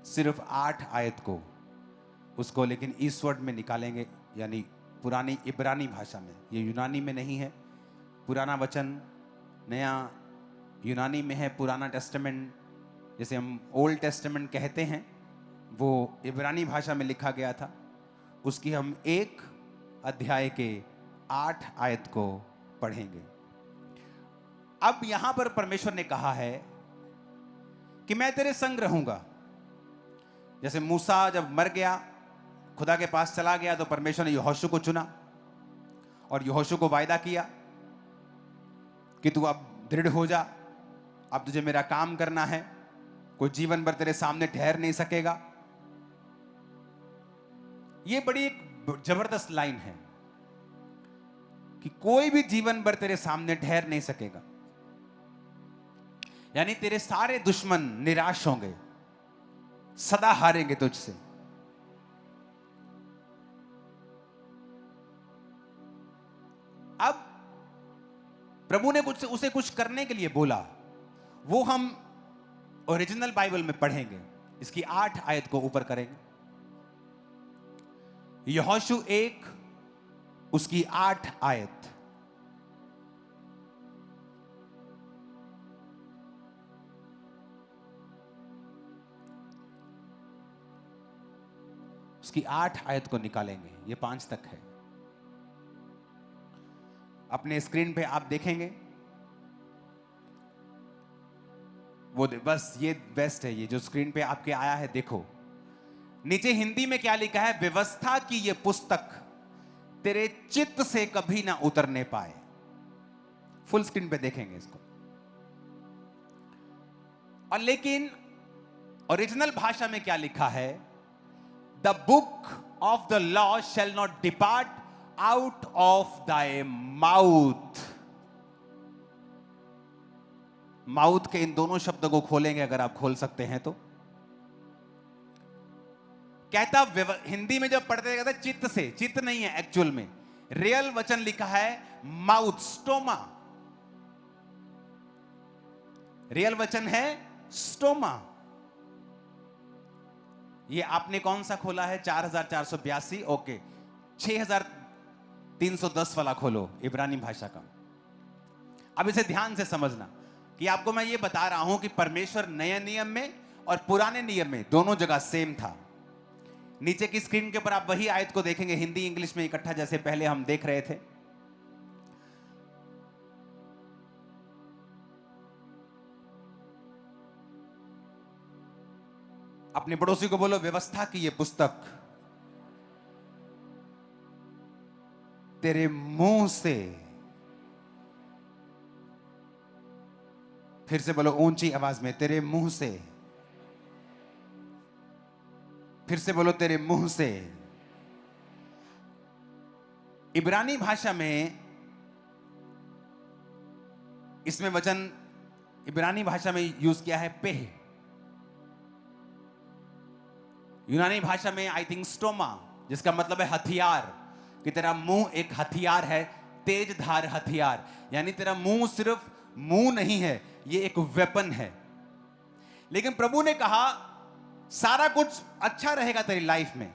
सिर्फ 8 आयत को, उसको लेकिन ईस्वर्ड में निकालेंगे, यानी पुरानी इब्रानी भाषा में। ये यूनानी में नहीं है। पुराना वचन नया यूनानी में है। पुराना टेस्टामेंट, जैसे हम ओल्ड टेस्टामेंट कहते हैं, वो इब्रानी भाषा में लिखा गया था। उसकी हम 1 अध्याय के 8 आयत को पढ़ेंगे। अब यहां पर परमेश्वर ने कहा है कि मैं तेरे संग रहूंगा। जैसे मूसा जब मर गया, खुदा के पास चला गया, तो परमेश्वर ने यहोशू को चुना और यहोशू को वायदा किया कि तू अब दृढ़ हो जा, अब तुझे मेरा काम करना है, कोई जीवन भर तेरे सामने ठहर नहीं सकेगा। ये बड़ी एक जबरदस्त लाइन है कि कोई भी जीवन भर तेरे सामने ठहर नहीं सकेगा, यानी तेरे सारे दुश्मन निराश होंगे, सदा हारेंगे तुझसे। अब प्रभु ने उसे कुछ करने के लिए बोला, वो हम ओरिजिनल बाइबल में पढ़ेंगे। इसकी 8 आयत को ऊपर करेंगे। यहोशू 1 उसकी 8 आयत। उसकी 8 आयत को निकालेंगे। ये 5 तक है। अपने स्क्रीन पे आप देखेंगे, वो बस ये बेस्ट है। ये जो स्क्रीन पे आपके आया है, देखो नीचे हिंदी में क्या लिखा है। व्यवस्था की ये पुस्तक तेरे चित्त से कभी ना उतरने पाए। फुल स्क्रीन पे देखेंगे इसको। और लेकिन ओरिजिनल भाषा में क्या लिखा है? The book of the law shall not depart out of thy mouth. Mouth के इन दोनों शब्दों को खोलेंगे, अगर आप खोल सकते हैं तो। कहता हिंदी में जब पढ़ते कहता चित्त से, चित्त नहीं है एक्चुअल में। रियल वचन लिखा है माउथ, स्टोमा। रियल वचन है स्टोमा। ये आपने कौन सा खोला है? 4482। ओके, 6310 वाला खोलो, इब्रानी भाषा का। अब इसे ध्यान से समझना कि आपको मैं ये बता रहा हूं कि परमेश्वर नए नियम में और पुराने नियम में दोनों जगह सेम था। नीचे की स्क्रीन के ऊपर आप वही आयत को देखेंगे, हिंदी इंग्लिश में इकट्ठा, जैसे पहले हम देख रहे थे। अपने पड़ोसी को बोलो, व्यवस्था की ये पुस्तक तेरे मुंह से, फिर से बोलो ऊंची आवाज में, तेरे मुंह से, फिर से बोलो तेरे मुंह से। इब्रानी भाषा में इसमें वचन इब्रानी भाषा में यूज किया है पेह। यूनानी भाषा में आई थिंक स्टोमा, जिसका मतलब है हथियार, कि तेरा मुंह एक हथियार है, तेज धार हथियार। यानी तेरा मुंह सिर्फ मुंह नहीं है, ये एक वेपन है। लेकिन प्रभु ने कहा सारा कुछ अच्छा रहेगा तेरी लाइफ में,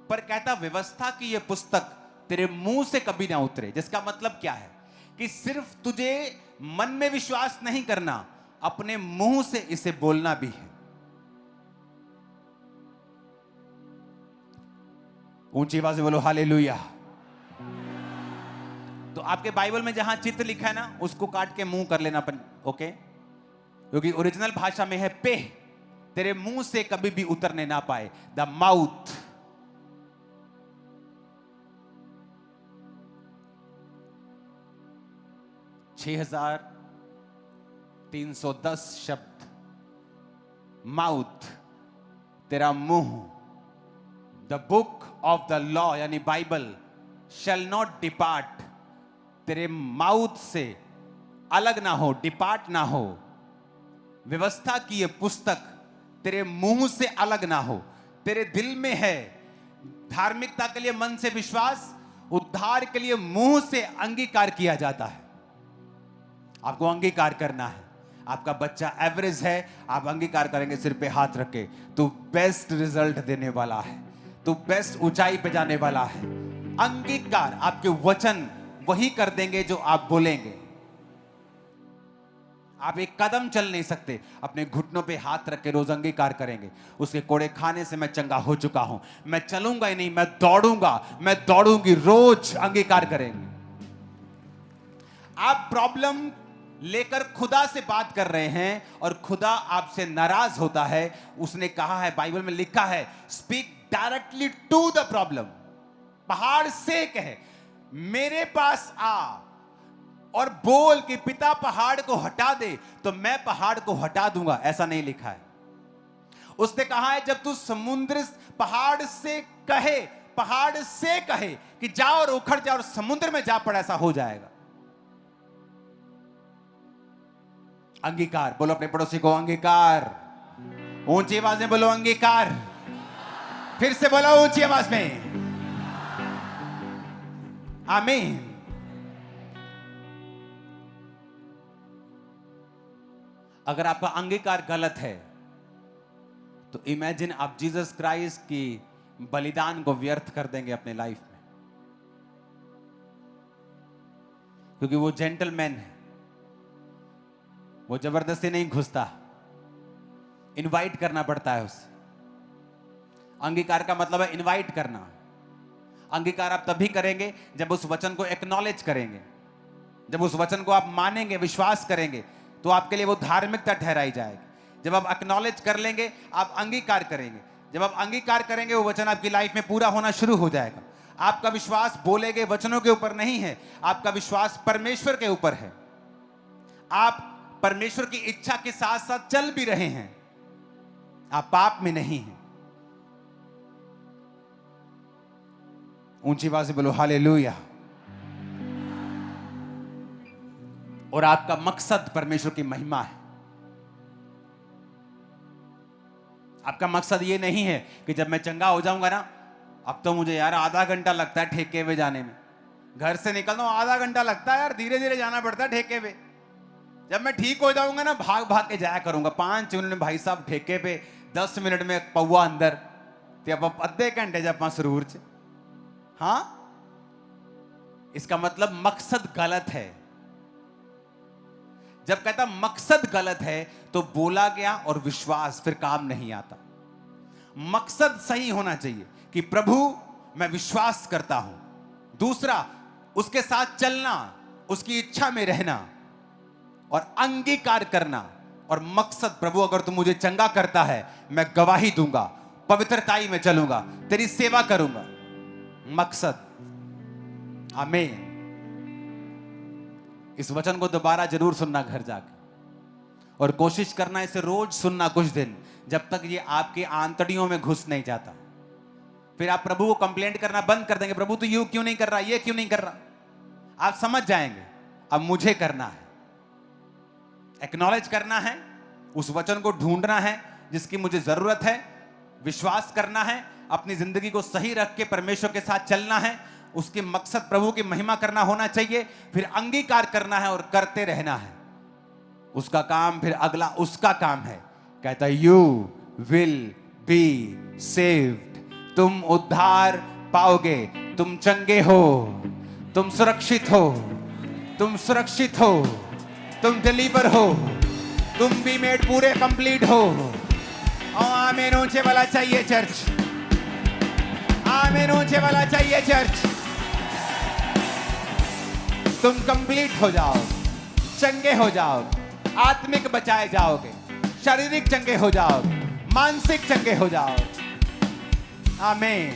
पर कहता व्यवस्था की ये पुस्तक तेरे मुंह से कभी ना उतरे। जिसका मतलब क्या है कि सिर्फ तुझे मन में विश्वास नहीं करना, अपने मुंह से इसे बोलना भी है। ऊंची आवाज में बोलो हालेलुया। तो आपके बाइबल में जहां चित्त लिखा है ना, उसको काट के मुंह कर लेना, ओके? क्योंकि ओरिजिनल भाषा में है पेह, तेरे मुंह से कभी भी उतरने ना पाए। The mouth. $6,310 शब्द। माउथ, तेरा मुंह। The book of the law यानी बाइबल शैल नॉट डिपार्ट, तेरे माउथ से अलग ना हो, डिपार्ट ना हो। व्यवस्था की ये पुस्तक तेरे मुंह से अलग ना हो। तेरे दिल में है, धार्मिकता के लिए मन से विश्वास, उद्धार के लिए मुंह से अंगीकार किया जाता है। आपको अंगीकार करना है। आपका बच्चा एवरेज है, आप अंगीकार करेंगे सिर पे हाथ रख के, तो बेस्ट रिजल्ट देने वाला है, तो बेस्ट ऊंचाई पे जाने वाला है। अंगीकार, आपके वचन वही कर देंगे जो आप बोलेंगे। आप एक कदम चल नहीं सकते, अपने घुटनों पे हाथ रख के रोज अंगीकार करेंगे, उसके कोड़े खाने से मैं चंगा हो चुका हूं, मैं चलूंगा ही नहीं, मैं दौड़ूंगा, मैं दौड़ूंगी, रोज अंगीकार करेंगे। आप प्रॉब्लम लेकर खुदा से बात कर रहे हैं और खुदा आपसे नाराज होता है। उसने कहा है, बाइबल में लिखा है, speak directly to the problem. पहाड़ से कहे, मेरे पास आ और बोल कि पिता पहाड़ को हटा दे, तो मैं पहाड़ को हटा दूंगा, ऐसा नहीं लिखा है। उसने कहा है, जब तू समुद्र पहाड़ से कहे कि जा और उखड़ जा और समुद्र में जा पड़, ऐसा हो जाएगा। अंगीकार, बोलो अपने पड़ोसी को अंगीकार। ऊंची आवाज में बोलो अंगीकार। फिर से बोलो ऊंची आवाज में, आमीन। अगर आपका अंगीकार गलत है तो इमेजिन आप जीसस क्राइस्ट की बलिदान को व्यर्थ कर देंगे अपने लाइफ में, क्योंकि वो जेंटलमैन है, वो जबरदस्ती नहीं घुसता, इनवाइट करना पड़ता है उसे। अंगीकार का मतलब है इनवाइट करना। अंगीकार आप तभी करेंगे जब उस वचन को एक्नॉलेज करेंगे, जब उस वचन को आप मानेंगे, विश्वास करेंगे, तो आपके लिए वो धार्मिकता ठहराई जाएगी। जब आप एक्नॉलेज कर लेंगे, आप अंगीकार करेंगे, जब आप अंगीकार करेंगे, वो वचन आपकी लाइफ में पूरा होना शुरू हो जाएगा। आपका विश्वास बोले गए वचनों के ऊपर नहीं है, आपका विश्वास परमेश्वर के ऊपर है। आप परमेश्वर की इच्छा के साथ साथ चल भी रहे हैं, आप पाप में नहीं हैं। ऊंची आवाज से बोलो हालेलुया। और आपका मकसद परमेश्वर की महिमा है। आपका मकसद ये नहीं है कि जब मैं चंगा हो जाऊंगा ना, अब तो मुझे यार आधा घंटा लगता है ठेके पे जाने में, घर से निकलता हूं आधा घंटा लगता है यार, धीरे धीरे जाना पड़ता है ठेके पे। जब मैं ठीक हो जाऊंगा ना, भाग भाग के जाया करूंगा। 5 मिनट में भाई साहब ठेके पे, 10 मिनट में पौवा अंदर, ते आप अद्धे घंटे जब सुरूर च। हाँ, इसका मतलब मकसद गलत है। जब कहता मकसद गलत है तो बोला गया और विश्वास फिर काम नहीं आता। मकसद सही होना चाहिए कि प्रभु मैं विश्वास करता हूं, दूसरा उसके साथ चलना, उसकी इच्छा में रहना और अंगीकार करना। और मकसद, प्रभु अगर तू मुझे चंगा करता है, मैं गवाही दूंगा, पवित्रताई में चलूंगा, तेरी सेवा करूंगा। मकसद, आमीन। इस वचन को दोबारा जरूर सुनना घर जाके, और कोशिश करना इसे रोज सुनना कुछ दिन, जब तक ये आपकी आंतड़ियों में घुस नहीं जाता। फिर आप प्रभु को कंप्लेंट करना बंद कर देंगे, प्रभु तू यूं क्यों नहीं कर रहा, ये क्यों नहीं कर रहा। आप समझ जाएंगे अब मुझे करना है, एक्नॉलेज करना है, उस वचन को ढूंढना है जिसकी मुझे जरूरत है, विश्वास करना है, अपनी जिंदगी को सही रख के परमेश्वर के साथ चलना है, उसके मकसद प्रभु की महिमा करना होना चाहिए, फिर अंगीकार करना है और करते रहना है। उसका काम फिर अगला उसका काम है, कहता है यू विल बी सेव्ड, तुम उद्धार पाओगे, तुम चंगे हो, तुम सुरक्षित हो, तुम सुरक्षित हो, तुम डिलीवर हो, तुम भी मेड पूरे कंप्लीट हो। आमीन ऊंचे वाला चाहिए चर्च, आमीन ऊंचे वाला चाहिए चर्च। तुम कंप्लीट हो जाओ, चंगे हो जाओ, आत्मिक बचाए जाओगे, शारीरिक चंगे हो जाओ, मानसिक चंगे हो जाओ। आमीन।